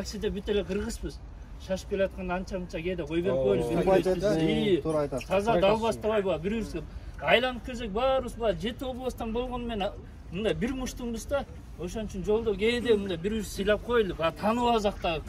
таксиде бүт эле кыргызбыз. Шашып келатканда анча-мынча кээде кой берип Туура айтат. Таза далбастабай бирибизге айланып келсек баарыбыз 7 областтан болгону менен мындай бир муштумбуз да. Ошон үчүн жолдо кээде мындай бири-бирибизди сыйлап коелу. Таанып алсак да.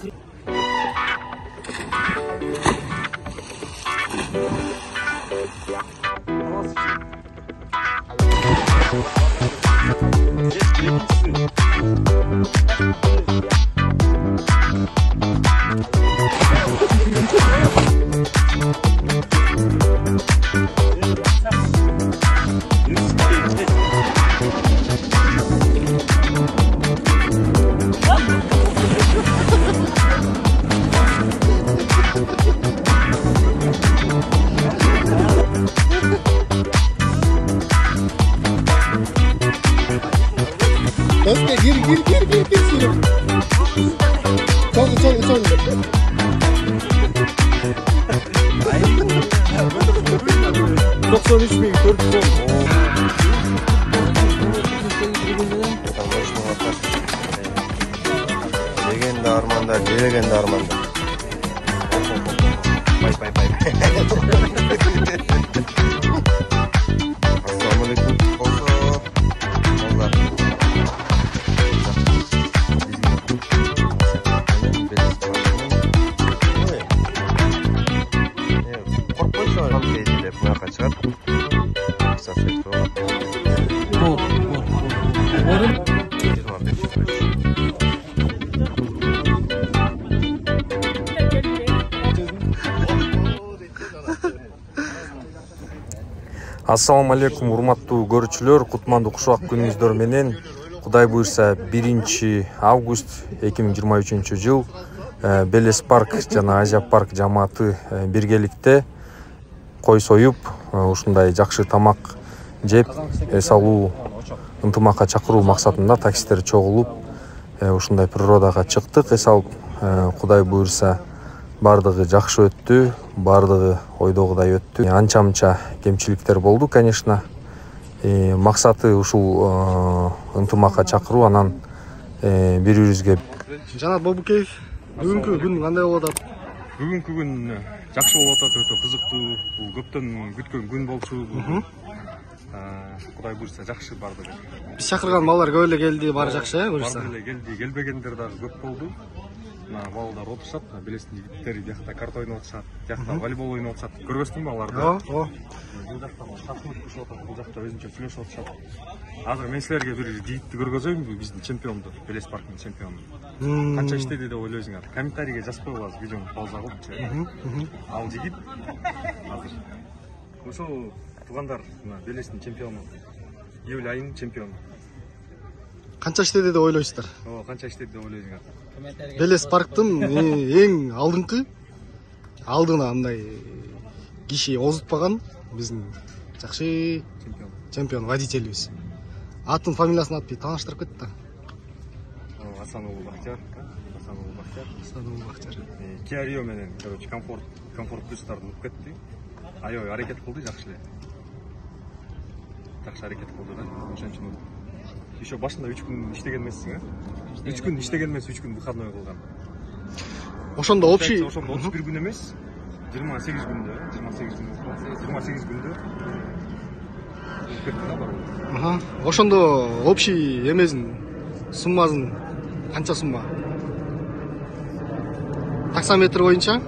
Özge gir sürüm. Çal. 93.410. Legenda Armanda. Bay. Assalamualaikum. Assalamu alaikum урматтуу көрүүчүлөр, кутмандуу кушак күнүңүздөр менен. Кудай буйрса 1 август 2023 жыл Белес парк жана Азия парк жамааты биргеликте кой союп, ушундай жакшы тамак жеп, эс алуу ынтымакка чакыруу максатында таксистер чогулуп, ушундай природага чыктык. Эс алып, Кудай буйрса бардыгы жакшы өттү, бардыгы ойдогудай өттү. Анча-мынча кемчиликтер болду, конечно. Максаты ушул ынтымакка чакыруу, анан бири-бирибизге. Жанат Бобукеев, бүгүнкү күн кандай болуп атат? Бүгүнкү күн жакшы болуп атат, өтө кызыктуу. Бул көптөн күткөн күн болчу. Кудай буйрса жакшы бардыгы. Биз чакырган балдар көп эле келди, баары жакшы, буйрса. Баары эле келди, келбегендер дагы көп болду. Балдар отурушат, билесиң, жигиттер биякта карта ойноп атышат, биякта волейбол ойноп атышат. Көрбөсүңбү аларды? Бул жакта шахмат түшүп атат, бул жакта өзүнчө сүйлөшүп атышат. Азыр мен силерге бир жигитти көргөзөйүнбү, биздин чемпионду, Белес парктын чемпиону. Канча иштеди деп ойлойсуңар? Комментарийге жазып койгула, видеону пауза кылып. Ал жигит азыр ошол туугандар, Белестин чемпиону, июль айынын чемпиону. Канча иштеди деп ойлойсуздар? Канча иштеди деп ойлойсуңар? Белес парктын эң алдына андай киши озутпаган биздин жакшы чемпион водителибиз. Атын фамилиясын айтып тааныштырып кетти да. Асануулу Бактияр. Kia Rio менен, короче, комфорт плюстарды уруп кетти. Аябай аракет кылды, жакшы эле. Жакшы аракет кылды да. Ошон үчүн еще башында 3 күн иштеген эмессиң, 3 күн иштеген эмес, 3 күн выходной кылган. Ошондо общий 31 күн эмес, 28 күндө, 28 күндө кетти да бар. Ошондо общий эмесин суммасын канча сумма? Таксометр боюнча?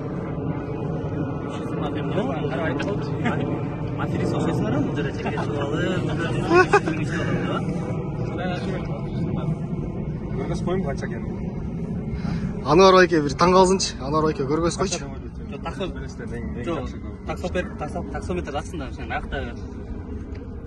Көргөз коюм канча экен. Анвар байке бир таң калсынчы. Анвар байке көргөз койчу. Таксометр астында сен акта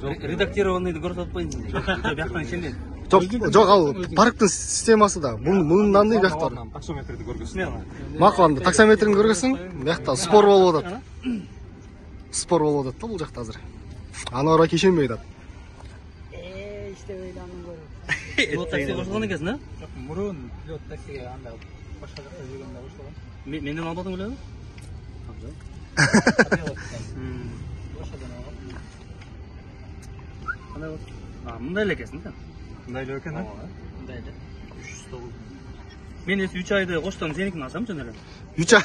редактированныйды көрсөтпөйсүң. Бияктан келген. Жок, ал парктын системасы да. Мындан да бияктар. Таксометрди көргөзсүң. Макул, анда таксометрин көргөзсөң, биякта спор болуп атат. Спор болуп атат да бул жакта азыр. Анвар байке ишенбей атат. İşte öyle anlamı. Pilot taksiye koşulgan ekesин, ha? Yok, murun pilot taksiye anda başka jakta жүргөндө koşulgan. Menden almadın öyle mi? Mınдай эле экесин да? Мындай эле экен, а? Мындай эле. 300 доллар. Мен есі 3 айды қоштам, сенікін алсам жөн эле. 3 ай.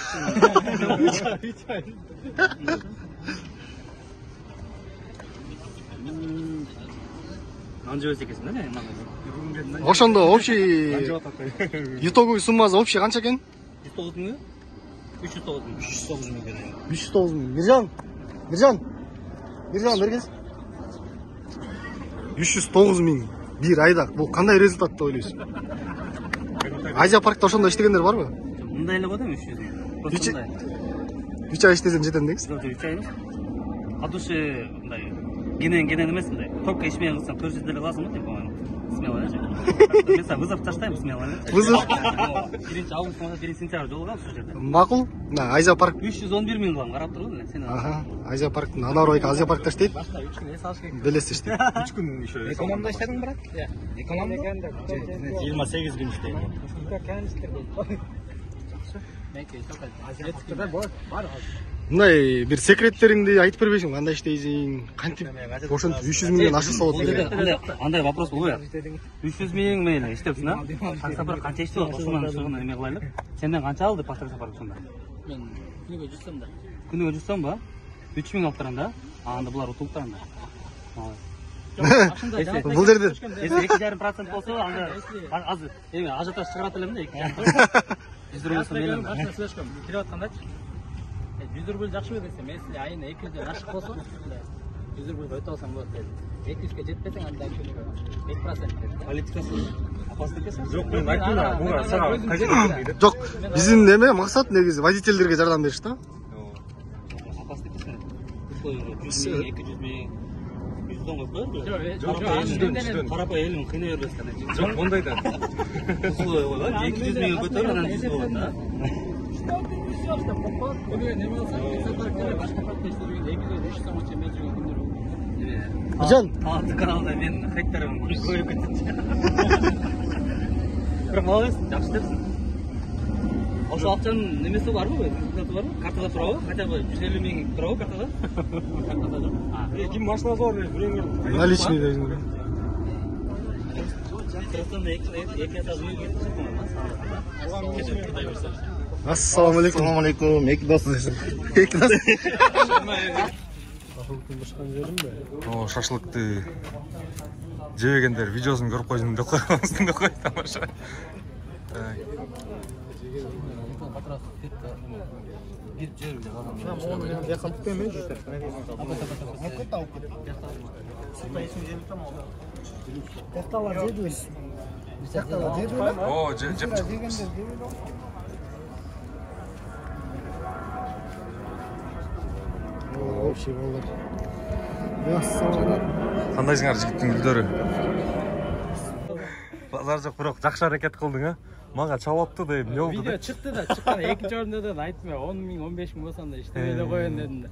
3 ай. Нан жебес экенсиң да, нан. Ошондо общий итоговый суммасы общий канча экен? 109 миң? 309 миң. 309 миң экен. 309 миң. Миржан бергенсиз? 309 миң бир айда. Бул кандай результат деп ойлойсуз? Азия паркта ошондой иштегендер барбы? Мындай эле го дейм 300 миң. Просто мындай. 3 ай иштесең жетем деңиз. Жоқ, 3 ай эмес. Ал души мындай кенен эмес мындай. Топка ишмеген кылсаң 400 эле кыласың го дейм, по-моему. Смело, да? Мен сага вызов таштайм, смело, да? Вызов? 1 август, 1 сентябрь жолугам ушул жерде. Макул. Азия парк 311 миң кылам, карап тургун эле. Сен Азия парктын Анарбек Азия паркта иштейт. башка 3 күн эс алыш керек. Белес иштейт. 3 күн еще. Экономда иштедиң, брат? Экономда? 28 gün işteyim. Мындай бир секреттериңди айтып бербейсиң, кандай иштейсиң, кантип ошентип 300 миңден ашык болот деген. Андай вопрос болбойт. 300 миң менен иштепсиң да? Такси сапар канча иштеп атат? Ошондон чыгып эме кылайлык. Сенден канча алды такси сапар ошондо? Мен күнүгө 100 сом да. Күнүгө 100 сом ба? 3 миң алып турам да. Анда булар утулуптар анда. Бул жерде 2,5% болсо анда азыр эме ажиотаж чыгарат элем да 2,5%. 100 рубль менен машина сүйлөшкөм. Кирип аткандачы. 100 рубль жакшы берсе, мен сизге айына 200ден ашык болсо, 100 рубль өтө алсам болот дейт. 200ге жетпесең анда 2%. Политикасы опасный экенсиң. Жоқ, мен айттым да, буга сага кажет. жок. Биздин неме максат негизи водительдерге жардам бериш да. Опасный экенсиң. 200 миң 100 дон коюп Жүздөн. карапа элин кыйнай бербес кандай. Жоқ, ондай да. 200 миң көтөрүп анан 100 болот да. Жан, каналда мен хайттарым көбөйүп кетти. Бирок молодец, жакшы иштепсиң. Ошо акчанын немеси барбы? Зарплатасы барбы? Картада турабы? Хотя бы 150 миң турабы картада? Картада жок. Ким машинасы бар дейт, бирөңөр. наличный дейсиң. Ассаламу алейкум. Assalamu alaikum. Екі дос. Эки дос. О, шашлыкты жебегендер видеосын көрүп койсун деп койгонсуң деп кой, тамаша. О, жеп чыкпыз. Общий балдар. Кандайсыңар жигиттин гүлдөрү? Базар жок, бирок жакшы аракет кылдың, а? Мага чабаптı дейм, не болду? Видео чыкты да, чыккан экинчи орунда айттым я 10 миң 15 миң болсом да иштебей эле коеюн дедим да.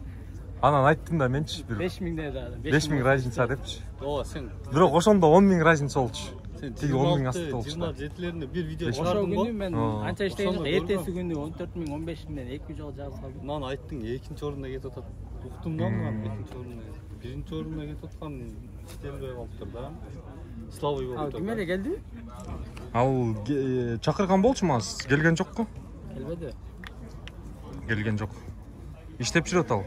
Анан айттым да менчи бир 5 миң деди адам. 5 миң разница депчи. О, сен Бирок ошондо 10 миң разница болчу. Тиги 10 миң асты болчу. 27-леринде бир видео Ошол чыгардым күнү го. мен анча иштеген жок. Эртеси күнү 14 миң 15 миңден 2 жолу жазып салдым. Нан айттың, экинчи орунда кетип атат. Уктум да мына экинчи орунда. Биринчи орунда кетип аткан иштелбей калыптыр да. Славый болуп атат. Ким эле келди? Ал чакырган болчу мас, келген жок го? Келбеди. Келген жок. Иштеп жүрөт ал.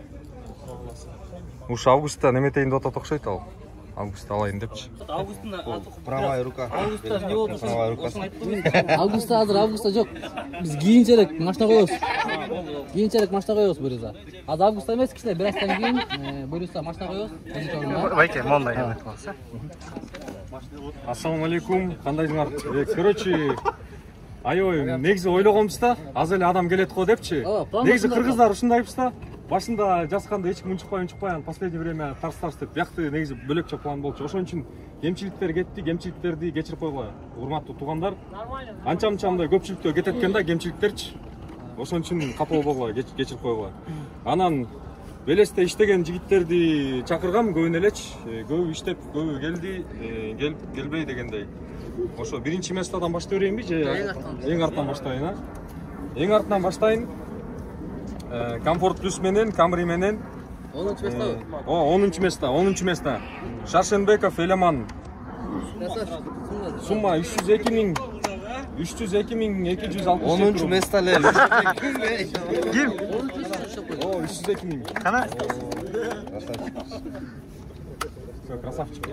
Уш августта неметейин деп атат окшойт ал. Августта алайын депчи. Августта Правая рука. Августта не болду? Правая рука. Августта азыр августта жок. Биз кийинчерээк машина коебуз. Кийинчерээк машина коебуз буюрса. Азыр августта эмес, кичине бир айдан кийин буюрса машина коебуз. Байке, мондай эме кылса. Ассаламу алейкум, кандайсыңар? Короче, аябай негизи ойлогонбуз да, аз эле адам келет го депчи. Негизи кыргыздар ушундайбыз да. Башында жазганда эч ким унчукпай, анан последний время тарс деп биякты негизи бөлөкчө план болчу. Ошон үчүн кемчиликтер кетти, кемчиликтерди кечирип койгула. Урматтуу туугандар. Анча-мынча мындай көпчүлүктө кетет экен да кемчиликтерчи. Ошон үчүн капа болбогула, кечирип койгула. Анан Белесте иштеген жигиттерди чакыргам көбүн элечи. Көбү иштеп, көбү келди, келбей дегендей. Ошо биринчи местадан баштай берейинби же эң арттан баштайын, а? Эң арттан баштайын. Комфорт плюс менен, Камри менен 10-чу места. О, 10-чу места. Шаршенбеков Элеман. Сумма 302 миң 302.260. 10. mesele. Kim? O 302.000. Kana? Красавчик.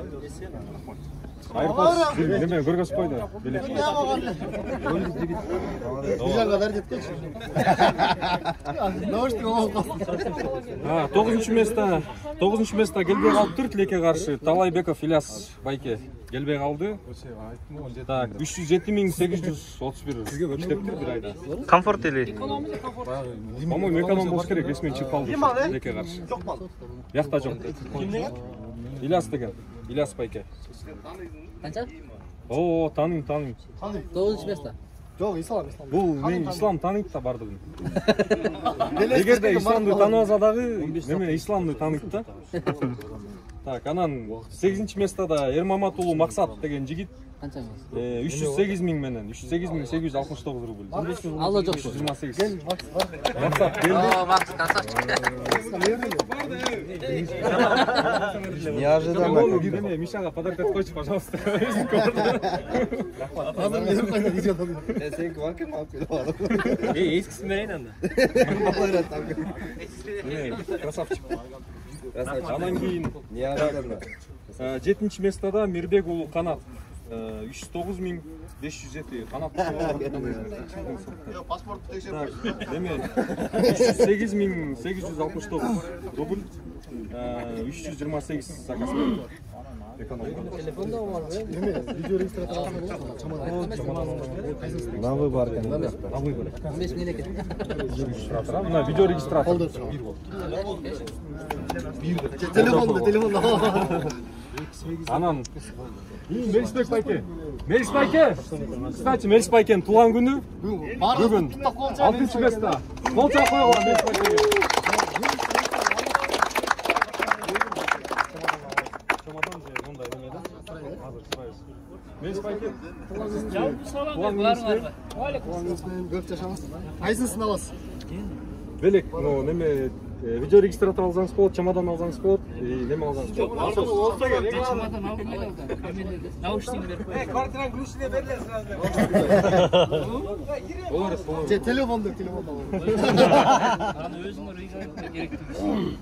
Айырбас, неме көргөзүп койду. Белек. Güzel kadar gittik. Ne hoştu o? 9-нчы место келбей калыптыр тилекке каршы Талайбеков Ильяс байке келбей калды. Так, 307.831 иштептир бир айда. Комфорт или? По-моему, эконом болуш керек, эсмен чыгып калды тилекке каршы. Бияқта жок. Ильяс деген, Ильяс байке. Қанша? О, таныйм. 9 место. Yok İslam. Бул мен ислам тааныйт да бардыгын. Эгерде исламды тааныбаса дагы, неме исламды тааныйт да. Так, анан 8-нчы местода Эрмаматулуу Максат деген жигит. Қанша место? 308.000 менен 308.869 рубль. Алла жоқ. 328. Максат келди. Макс, красавчик. Неожиданно. Неме Мишага подарок этип койчу, пожалуйста. Hazır benim kayda gidiyor tabii. Sen kıvarken mi yapıyorsun? eskisini vereyim anda. Красавчик. Анан кийин Неожиданно. 7-нчы местода Мирбек уулу Канат. 309.507 Канат. Pasport tekşer. Деме 308.869 рубль. 328 заказ. Telefonda var be. Video registrator alsana. На выбор. 15 milyon eket. Мына видео регистратор. Telefonda. Анан Мелисбек байке. Кстати, Мелис байкенин туулган күнү бүгүн 6-нчы место. Кол чап койгон Мелис байкеге. Мелис байке. Жалпы салам барыңарга. Көп жашаңыз. Қайсысын аласыз? Белек, неме видео регистратор алсаңыз болот, чемодан алсаңыз болот, неме алсаңыз болот. Болса керек. Чамадан алдым. Наушник берип коюш. Квартиранын ключүнө берлер сразу. Telefonda. Аны өзүңөр ыйгарга керектиги.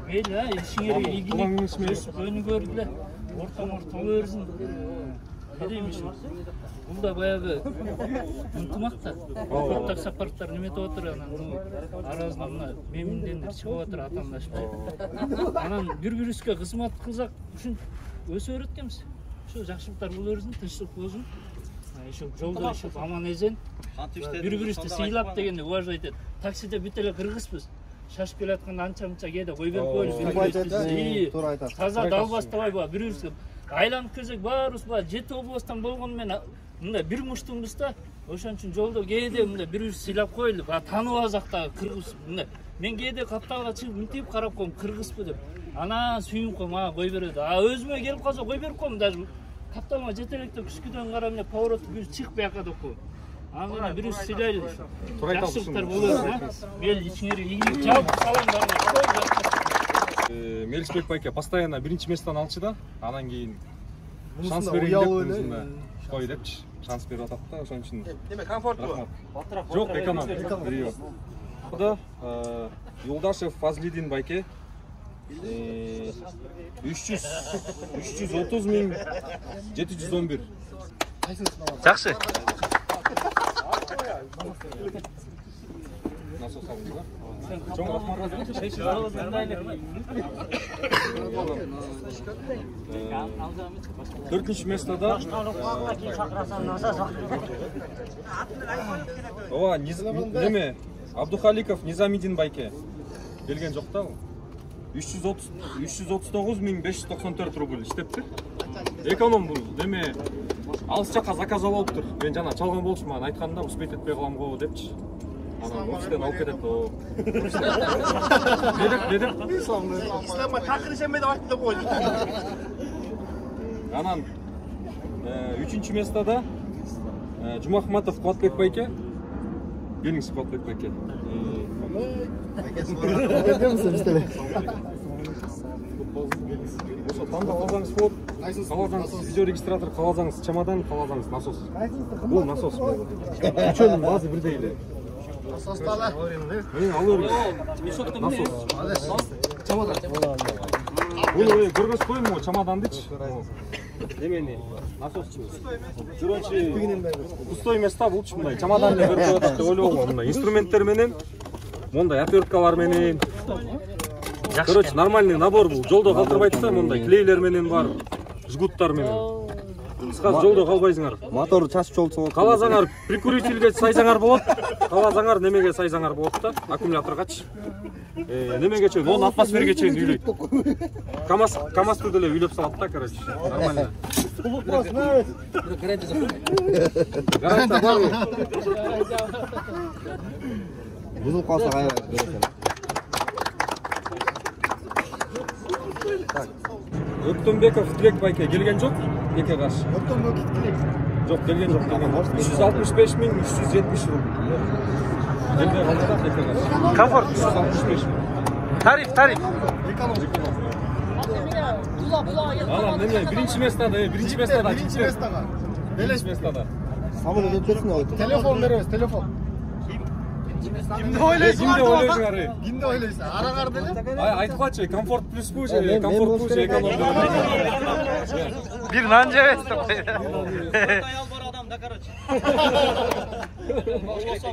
Мейли, ишиңерге ийгилик, өнүгөрүлө, ортоң өрсүн. Дейм ишин. Бул да баягы ынтымак да. Ортак сапарттар неметип отур, анан арасынан мына меминдендир чыгып отур атаандашпай. Анан бири-бирибизге кызмат кылсак ушинтип өсө берет экенбиз. Ошо жакшылыктар боло берсин, тынчтык болсун. Ошо жолдо ишип аман эзен. Бири-бирибизди сыйлап дегенди уважать этет. Таксиде бүт эле кыргызбыз. Шашып келатканда анча-мынча кээде кой берип коелу. Туура айтасыз. Таза далбастабай бири-бирибизге айланып келсек баарыбыз 7 областтан болгону менен мындай бир муштумбуз да. Ошон үчүн жолдо кээде мындай бири-бирибизди сыйлап коелу. Таанып алсак дагы кыргыз мындай. Мен кээде капталга чыгып мынтип карап коем кыргызбы деп. Анан сүйүнүп коем, кой берет. Өзүмө келип калса кой берип коем, даже капталга жете элек күчкүдөн карап эле поворотты бүз чыгып бияка деп коем. Анан бири-бирибизди сыйлайлы. Жакшылыктар болот, Мел ичиңерге ийгилик. Жалпы саламдарыңар. Мелисбек байке постоянно 1-нчы местон алчу да. Анан кийин шанс Мунусунда берейин уялып деп эле. кой депчи. Шанс берип атат да, ошон үчүн. Неме комфорттуу? Жок, эконом. Буда Юлдашев Фазлидин байке 330.711. Жақсы. Насос алыңыз да. Чоң рахмат. 4-нчы местода Ооба, неме Абдухаликов Низамидин байке келген жок да. 339.594 рубль иштептир. Эконом бул. Деме алыс жакка заказ алыптыр. Мен жана чалган болчумун, аны айтканда успеть этпей калам го депчи. Анан офистен алып кетет о. Недеп? İslam'a takır işemedi vakti de koydu. Анан 3-нчы местода Жумахматов Куатбек байке. Келиңиз Куатбек байке. Görüyor musun işte? тандап алсаңыз болот. Кааласаңыз видео регистратор, кааласаңыз чемодан, кааласаңыз насос. Бул насос. Үчөөнүн баазы бирдей эле. Насосту ала. Алып. Насос. Чемодан. Бул көргөз коюм го чемодандычы. Немени? Насосчу. Короче, пустой места болчу мындай. Чемоданды көрүп атат деп ойлогом мындай. Инструменттер менен, мондай отверткалар менен. Короче, нормальный набор бул. Жолдо калтырбайт да, мондай клейлер менен бар, жгуттар менен. Кыскасы жолдо калбайсыңар. Мотору чачып жолтса болот. Кааласаңар прикурительге сайсаңар болот. Кааласаңар немеге сайсаңар болот да, аккумуляторгачы. Немеге чейин 10 атмосферге чейин үйлөйт. КамАЗды деле үйлөп салат да, короче. Нормально. Гарантия барбы? Бузулуп калса кайра бересиң. Өктөнбеков Тилек байке келген жок? Беке каршы. Өктөнбеков Тилек. Жок, келген жок. 365.370 рубль. Келген калдыра беке каршы. Комфорт. 365. Тариф. Ана неме биринчи местада. Биринчи местага. Белеш местада. Самолет өтпөсүн ойт. Телефон беребиз, телефон. Кимди ойлойсуңар? Кимди ойлойсуң? Араңар деле? Айтып качы, комфорт плюсбу же, комфорт плюс же, эконом. Bir nan жебести.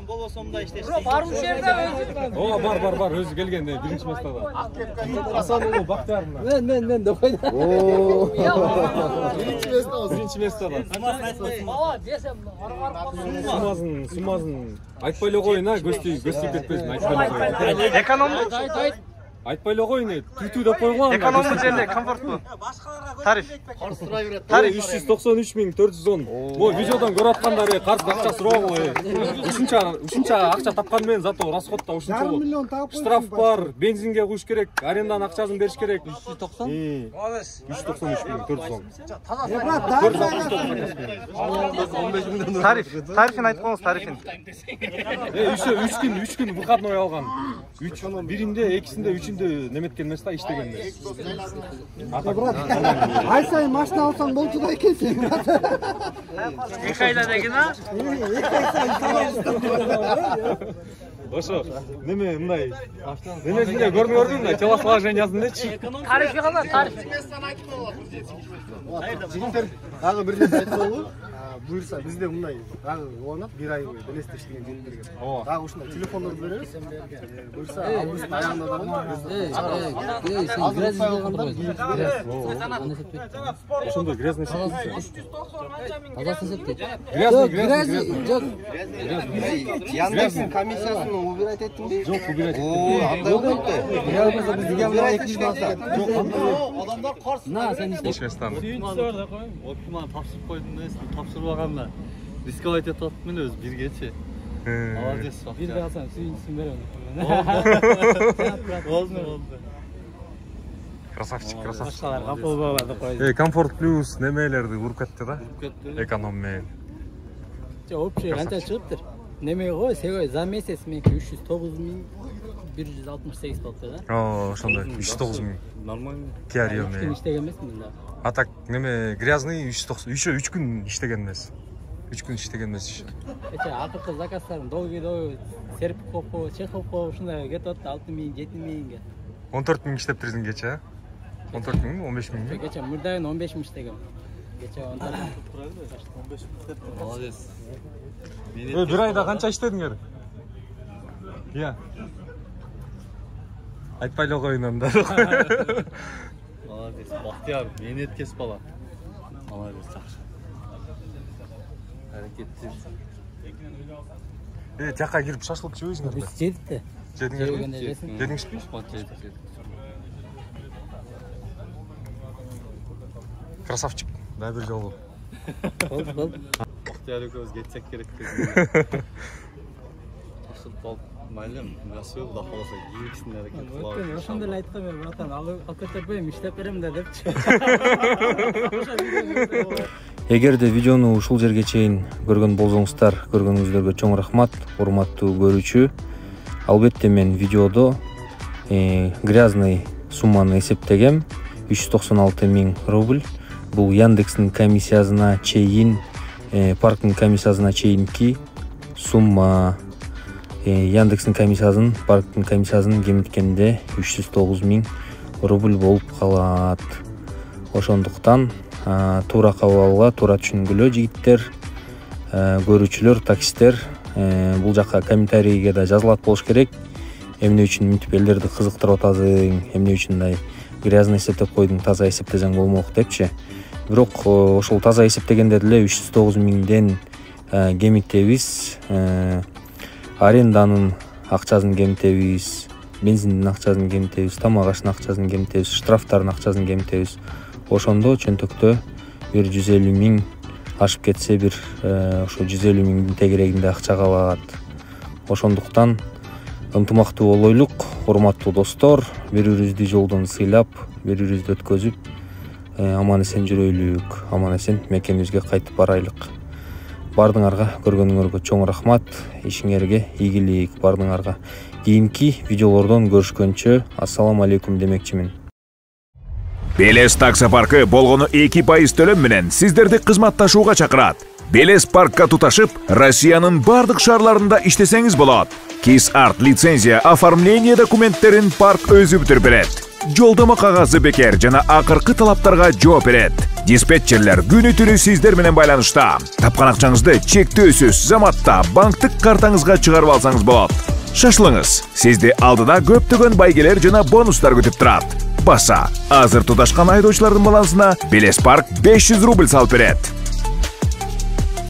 Болбосом да иштешти. Бармыш жерде өзү. Ооба, бар, өзү келген биринчи местада. Асан уулу Бактияр мына. Мен деп койду. Биринчи местада. Ала десем Суммасын айтпай эле коюн, көстүй кетпесин, айтпай эле коюн. Экономдук. Айтпай эле коюн, түтүү деп койгон. Экономдук жерде комфорттуу. Тариф. 393.410. Бу видеодон көрүп аткандар карыз акча сурабы. Ушунча акча тапкан менен зато расходто ушунча болот. Штраф бар, бензинге куюш керек, аренданын акчасын бериш керек. 390. 393.410. Тарифин айтып коюңуз, тарифин. 3 күн выходной алган. 3 биринде, экисинде, үчүндө неметкен эмес да, иштеген эмес. Ай сайын машина алсаң болчу да экенсиң. эки айда деген а? Ошо, неме мындай. Немесинде көрдүңөрбү мындай телосложениясындачы. Тарифи кандай? Тариф. Жигиттер дагы бир нерсе айтып болду. Буюрса бизде мындай дагы оонат, бир ай бою белестер иштеген жөнүндөргө. Дагы ушундай телефондорду беребиз. Буюрса август аягында дагы Ошондой грязный Яндекстин комиссиясын убирать эттимби? Жок, убирать О, андай болду. Адамдар каршы. На, сен Ишместан. Оптиман тапшырып койдум да, тапшырып алганда рисковать этип атпын өзү биргечи. Молодец. бирге алсаң сүйүнсүн берем. Болду. Красавчик. Башкаларга болбогоду койду. Комфорт плюс немелерди уруп кетти да. Эконом менен. Общий канча чыгыптыр? Неме го, сегой за месяц меники 309.168 болуптур да. Ошондой 309.000. Нормально. Киарио Күн менен. иштеген эмесмин да. А так неме грязный 390. Еще 3 күн иштеген эмес. 3 күн иштеген эмес еще. Акыркы заказдарын долгий Серпуховко, Чеховко ушундай кетип атты 6.000, 7.000ге. 14.000 иштептирсиң кече, а? 14.000 ми, 15.000 ми? Кече мурдайын 15.000 иштегем. Кече 15.000. Молодец. Бир айда канча иштедиңер? Иә. Айтпай эле коюн анда. Молодец. Бактияр, мээнеткес бала. Молодец, жакшы. Аракеттер. Тияка кирип шашлык жебейсиңер да? Биз жедик да. Жедиңерби? Жедиңерби? Жедиңизби? Красавчик. Да бир жолу. Болду. Бактияр экөөбүз кетсек керек деп. Ташып алып, майлым, насыл да калса кийиксин аракет кылабыз. Ошондой эле айткан мен, братан, алып кетпейм, иштеп берем да депчи. Эгерде видеону ушул жерге чейин көргөн болсоңуздар, көргөнүңүздөргө чоң рахмат, урматтуу көрүүчү. Албетте мен видеодо грязный сумманы эсептегем. 396 000 рубль. Бул Яндекстин комиссиясына чейин, парктын комиссиясына чейинки сумма. Яндекстин комиссиясын, парктын комиссиясын кемиткенде 309 000 рубль болуп калат. Ошондуктан туура кабыл алгыла, туура түшүнгүлө жигиттер, көрүүчүлөр, таксисттер. Бул жакка комментарийге да жазылат болуш керек. Эмне үчүн мынтип элдерди кызыктырып атасың, эмне үчүн мындай грязный эсептеп койдуң, таза эсептесең болмок депчи. Бирок ошол таза эсептегенде деле 309 000ден кемитебиз. Аренданын акчасын кемитебиз, бензиндин акчасын кемитебиз, тамак аштын акчасын кемитебиз, штрафтардын акчасын кемитебиз. Ошондо чөнтөктө 150 000 ашып кетсе, бир ошо 150 000дин тегерегинде акча калат. Ошондуктан ынтымактуу болойлук, урматтуу достор, бири-бирибизди жолдон сыйлап, бири-бирибизди өткөзүп, аман эсен жүрөйлүк, аман эсен мекенибизге кайтып барайлык. Бардыңарга көргөнүңөргө чоң рахмат, ишиңерге ийгилик бардыңарга. Кийинки видеолордон көрүшкөнчө ассаламу алейкум демекчимин. Белес таксопаркы болгону 2% төлөм менен сиздерди кызматташууга чакырат. Белес паркка туташып, Россиянын бардык шаарларында иштесеңиз болот. KISS Art лицензия оформление документтерин парк өзү бүтүрүп берет. Жолдомо кагазы бекер жана акыркы талаптарга жооп берет. Диспетчерлер күнү-түнү сиздер менен байланышта. Тапкан акчаңызды чектөөсүз заматта банктык картаңызга чыгарып алсаңыз болот. Шашылыңыз, сизди алдыда көптөгөн байгелер жана бонустар күтүп турат. Баса, азыр туташкан айдоочулардын балансына Белес парк 500 рубль салып берет.